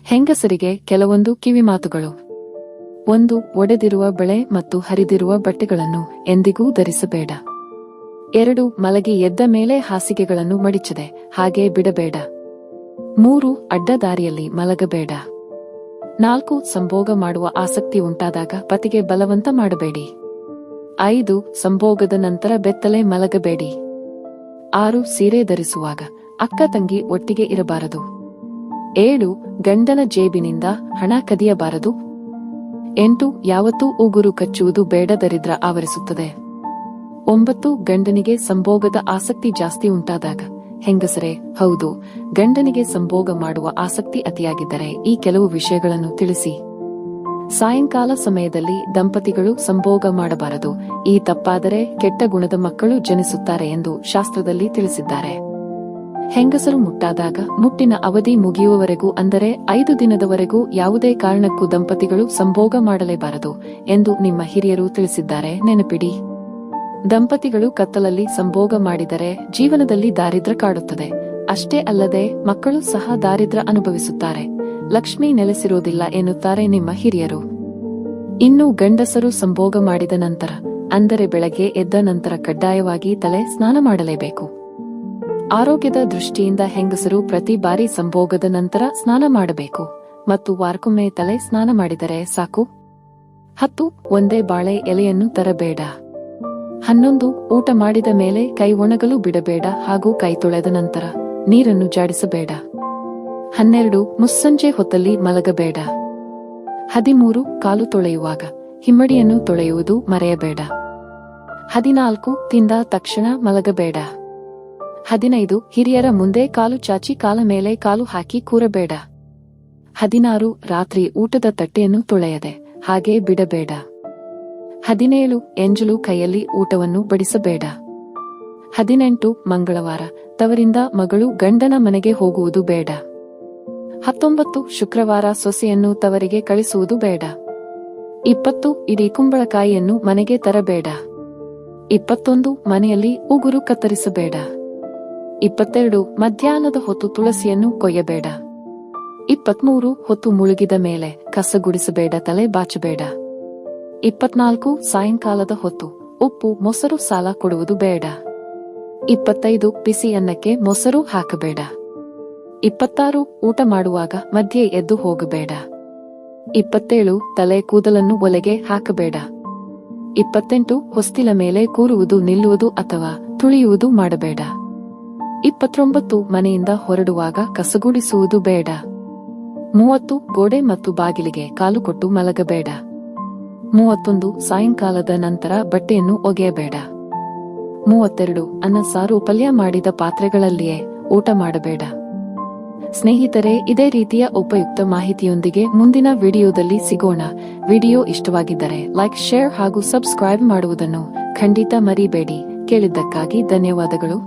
ಹೆಂಗಸರಿಗೆ ಕೆಲವೊಂದು ಕಿವಿಮಾತುಗಳು. 1. ಒಡೆದಿರುವ ಬಳೆ ಮತ್ತು ಹರಿದಿರುವ ಬಟ್ಟೆಗಳನ್ನು ಎಂದಿಗೂ ಧರಿಸಬೇಡ. 2. ಮಲಗಿ ಎದ್ದ ಮೇಲೆ ಹಾಸಿಗೆಗಳನ್ನು ಮಡಿಚದೆ ಹಾಗೆ ಬಿಡಬೇಡ. 3. ಅಡ್ಡದಾರಿಯಲ್ಲಿ ಮಲಗಬೇಡ. 4. ಸಂಭೋಗ ಮಾಡುವ ಆಸಕ್ತಿ ಉಂಟಾದಾಗ ಪತಿಗೆ ಬಲವಂತ ಮಾಡಬೇಡಿ. 5. ಸಂಭೋಗದ ನಂತರ ಬೆತ್ತಲೆ ಮಲಗಬೇಡಿ. 6. ಸೀರೆ ಧರಿಸುವಾಗ ಅಕ್ಕ ತಂಗಿ ಒಟ್ಟಿಗೆ ಇರಬಾರದು. 7. ಗಂಡನ ಜೇಬಿನಿಂದ ಹಣ ಕದಿಯಬಾರದು. 8. ಯಾವತ್ತೂ ಉಗುರು ಕಚ್ಚುವುದು ಬೇಡ, ದರಿದ್ರ ಆವರಿಸುತ್ತದೆ. 9. ಗಂಡನಿಗೆ ಸಂಭೋಗದ ಆಸಕ್ತಿ ಜಾಸ್ತಿ ಉಂಟಾದಾಗ ಹೆಂಗಸರೇ, ಹೌದು, ಗಂಡನಿಗೆ ಸಂಭೋಗ ಮಾಡುವ ಆಸಕ್ತಿ ಅತಿಯಾಗಿದ್ದರೆ ಈ ಕೆಲವು ವಿಷಯಗಳನ್ನು ತಿಳಿಸಿ. ಸಾಯಂಕಾಲ ಸಮಯದಲ್ಲಿ ದಂಪತಿಗಳು ಸಂಭೋಗ ಮಾಡಬಾರದು. ಈ ತಪ್ಪಾದರೆ ಕೆಟ್ಟ ಗುಣದ ಮಕ್ಕಳು ಜನಿಸುತ್ತಾರೆ ಎಂದು ಶಾಸ್ತ್ರದಲ್ಲಿ ತಿಳಿಸಿದ್ದಾರೆ. ಹೆಂಗಸರು ಮುಟ್ಟಾದಾಗ ಮುಟ್ಟಿನ ಅವಧಿ ಮುಗಿಯುವವರೆಗೂ, ಅಂದರೆ 5 ದಿನದವರೆಗೂ ಯಾವುದೇ ಕಾರಣಕ್ಕೂ ದಂಪತಿಗಳು ಸಂಭೋಗ ಮಾಡಲೇಬಾರದು ಎಂದು ನಿಮ್ಮ ಹಿರಿಯರು ತಿಳಿಸಿದ್ದಾರೆ, ನೆನಪಿಡಿ. ದಂಪತಿಗಳು ಕತ್ತಲಲ್ಲಿ ಸಂಭೋಗ ಮಾಡಿದರೆ ಜೀವನದಲ್ಲಿ ದಾರಿದ್ರ್ಯ ಕಾಡುತ್ತದೆ. ಅಷ್ಟೇ ಅಲ್ಲದೆ ಮಕ್ಕಳು ಸಹ ದಾರಿದ್ರ್ಯ ಅನುಭವಿಸುತ್ತಾರೆ. ಲಕ್ಷ್ಮಿ ನೆಲೆಸಿರುವುದಿಲ್ಲ ಎನ್ನುತ್ತಾರೆ ನಿಮ್ಮ ಹಿರಿಯರು. ಇನ್ನು ಗಂಡಸರು ಸಂಭೋಗ ಮಾಡಿದ ನಂತರ, ಅಂದರೆ ಬೆಳಗ್ಗೆ ಎದ್ದ ನಂತರ ಕಡ್ಡಾಯವಾಗಿ ತಲೆ ಸ್ನಾನ ಮಾಡಲೇಬೇಕು. ಆರೋಗ್ಯದ ದೃಷ್ಟಿಯಿಂದ ಹೆಂಗಸರು ಪ್ರತಿ ಬಾರಿ ಸಂಭೋಗದ ನಂತರ ಸ್ನಾನ ಮಾಡಬೇಕು ಮತ್ತು ವಾರಕ್ಕೊಮ್ಮೆ ತಲೆ ಸ್ನಾನ ಮಾಡಿದರೆ ಸಾಕು. 10. ಒಂದೇ ಬಾಳೆ ಎಲೆಯನ್ನು ತರಬೇಡ. 11. ಊಟ ಮಾಡಿದ ಮೇಲೆ ಕೈ ಒಣಗಲು ಬಿಡಬೇಡ ಹಾಗೂ ಕೈ ತೊಳೆದ ನಂತರ ನೀರನ್ನು ಜಾಡಿಸಬೇಡ. 12. ಮುಸ್ಸಂಜೆ ಹೊತ್ತಲ್ಲಿ ಮಲಗಬೇಡ. 13. ಕಾಲು ತೊಳೆಯುವಾಗ ಹಿಮ್ಮಡಿಯನ್ನು ತೊಳೆಯುವುದು ಮರೆಯಬೇಡ. 14. ತಿಂದ ತಕ್ಷಣ ಮಲಗಬೇಡ. 15. ಹಿರಿಯರ ಮುಂದೆ ಕಾಲು ಚಾಚಿ ಕಾಲ ಮೇಲೆ ಕಾಲು ಹಾಕಿ ಕೂರಬೇಡ. 16. ರಾತ್ರಿ ಊಟದ ತಟ್ಟೆಯನ್ನು ತೊಳೆಯದೆ ಹಾಗೆ ಬಿಡಬೇಡ. 17. ಎಂಜಲು ಕೈಯಲ್ಲಿ ಊಟವನ್ನು ಬಡಿಸಬೇಡ. 18. ಮಂಗಳವಾರ ತವರಿಂದ ಮಗಳು ಗಂಡನ ಮನೆಗೆ ಹೋಗುವುದು ಬೇಡ. 19. ಶುಕ್ರವಾರ ಸೊಸೆಯನ್ನು ತವರಿಗೆ ಕಳಿಸುವುದು ಬೇಡ. 20. ಇಡೀ ಕುಂಬಳಕಾಯಿಯನ್ನು ಮನೆಗೆ ತರಬೇಡ. 21. ಮನೆಯಲ್ಲಿ ಉಗುರು ಕತ್ತರಿಸಬೇಡ. 22. ಮಧ್ಯಾಹ್ನದ ಹೊತ್ತು ತುಳಸಿಯನ್ನು ಕೊಯ್ಯಬೇಡ. 23. ಹೊತ್ತು ಮುಳುಗಿದ ಮೇಲೆ ಕಸಗುಡಿಸಬೇಡ, ತಲೆ ಬಾಚಬೇಡ. 24. ಸಾಯಂಕಾಲದ ಹೊತ್ತು ಉಪ್ಪು ಮೊಸರು ಸಾಲ ಕೊಡುವುದು ಬೇಡ. 25. ಬಿಸಿ ಅನ್ನಕ್ಕೆ ಮೊಸರು ಹಾಕಬೇಡ. 26. ಊಟ ಮಾಡುವಾಗ ಮಧ್ಯೆ ಎದ್ದು ಹೋಗಬೇಡ. 27. ತಲೆ ಕೂದಲನ್ನು ಒಲೆಗೆ ಹಾಕಬೇಡ. 28. ಹೊಸ್ತಿಲ ಮೇಲೆ ಕೂರುವುದು, ನಿಲ್ಲುವುದು ಅಥವಾ ತುಳಿಯುವುದು ಮಾಡಬೇಡ. 29. ಮನೆಯಿಂದ ಹೊರಡುವಾಗ ಕಸಗುಡಿಸುವುದು ಬೇಡ. 30. ಗೋಡೆ ಮತ್ತು ಬಾಗಿಲಿಗೆ ಕಾಲು ಕೊಟ್ಟು ಮಲಗಬೇಡ. 31. ಸಾಯಂಕಾಲದ ನಂತರ ಬಟ್ಟೆಯನ್ನು ಒಗೆಯಬೇಡ. 32. ಅನ್ನ ಸಾರು ಪಲ್ಯ ಮಾಡಿದ ಪಾತ್ರೆಗಳಲ್ಲಿಯೇ ಊಟ ಮಾಡಬೇಡ. ಸ್ನೇಹಿತರೆ, ಇದೇ ರೀತಿಯ ಉಪಯುಕ್ತ ಮಾಹಿತಿಯೊಂದಿಗೆ ಮುಂದಿನ ವಿಡಿಯೋದಲ್ಲಿ ಸಿಗೋಣ. ವಿಡಿಯೋ ಇಷ್ಟವಾಗಿದ್ದರೆ ಲೈಕ್, ಶೇರ್ ಹಾಗೂ ಸಬ್ಸ್ಕ್ರೈಬ್ ಮಾಡುವುದನ್ನು ಖಂಡಿತ ಮರಿಬೇಡಿ. ಕೇಳಿದ್ದಕ್ಕಾಗಿ ಧನ್ಯವಾದಗಳು.